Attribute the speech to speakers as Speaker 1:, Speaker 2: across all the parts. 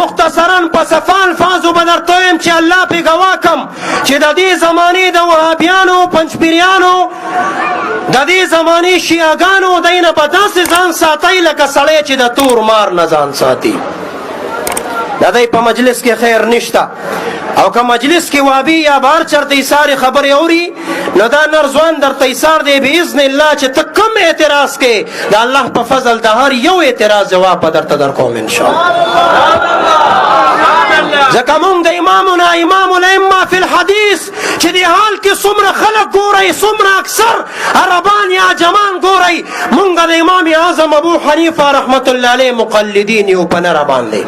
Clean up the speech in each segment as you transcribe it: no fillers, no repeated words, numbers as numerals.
Speaker 1: مختصرا په صفا الفاظو به درته ویم چې الله پې ګواه کم چې د دې زمانې د وهابیانو پنجپیریانو د دې زمانې شیعهګانو دی نه به داسې ځان ساتئ لکه سړی چې د تور مار نه ځان ساتي د دی په مجلس کې خیر نشته او که مجلس کې وابي یا بهر چرته ایسارې خبرې اوري نو دا نرځوان درته ایسار دی باذن الله چې ته کم اعتراض کې د الله په فضل د هر یو اعتراض جواب به درته درکوم انشاءالله ځکه مونږ د امامنا امام الائمه فی الحدیث چې دې حال کې څومره خلک ګورئ څومره اکثر عربان یا عجمان ګورئ مونږ د امام اعظم ابو حنیفه رحمت الله علیه مقلدین یو په نره باندې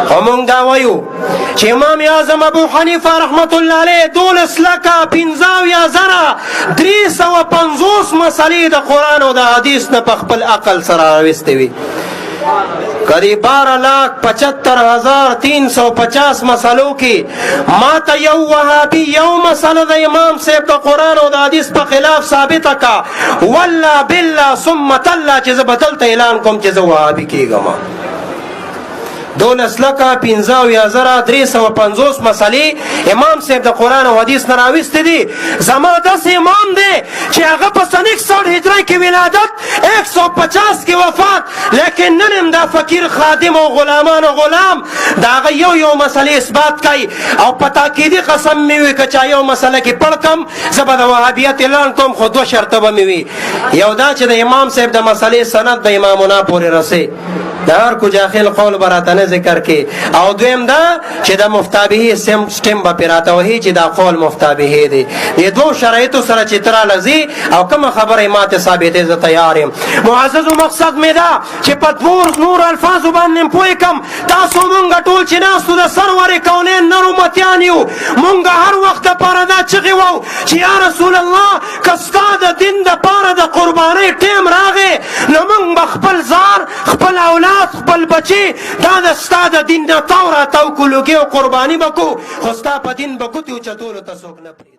Speaker 1: خو مونږ دا وایو چې امام اعظم ابو حنیفه رحمت الله علیه 12 لکه 15,000 350 مسلې د قرآن او د حدیث نه په خپل عقل سره راوستې وي کدی 12,75,350 مسلو کې ما ته یو وهابي یو مسله د امام صاحب د قرآن او د حدیث په خلاف ثابته کا والله بالله ثم تالله چې زه به دلته اعلان کوم چې زه وهابي کېږم 12 لکه 15,350 مسلې امام صاحب د قرآن او حدیث نه راوستې دي زما داسې امام دی چې هغه په سن 61 هجري کې ولادت 150 کې وفات لیکن نن هم دا فقیر خادم او غلامان او غلام د هغه یو مسلې اثبات کوي او په تاکیدي قسم مې وي که چا یو مسله کې پړ کم زه به د وهابیت اعلان کوم خو 2 شرطه به مې وي یو دا چې د امام صاحب د مسلې سند د امامنا پورې رسي د هر کو جاخل قول براتنه ذکر کې او دویم دا چې د مفتابه سټیم به پیراته وهي چې دا قول مفتابه دی د دوه شرایطو سره چې تر لذي او کوم خبره ماته ثابته زه تیار یم معزز مقصد مې دا چې په نور الفاظ باندې پوي کم تاسو مونږ ټول چې ناسو د سرور کونین نور امتیان یو مونږ هر وخت لپاره دا چغې وو چې یا رسول الله کستا د دین د پاره د قربانۍ ټیم راغی نو مونږ خپل زار خپل اولاد خپل بچي دا د ستا د دین نه تاو را تاو کلوګي او قرباني بکو خو ستا په دین بکو تیو چتولو ته څوک نه پرېږدي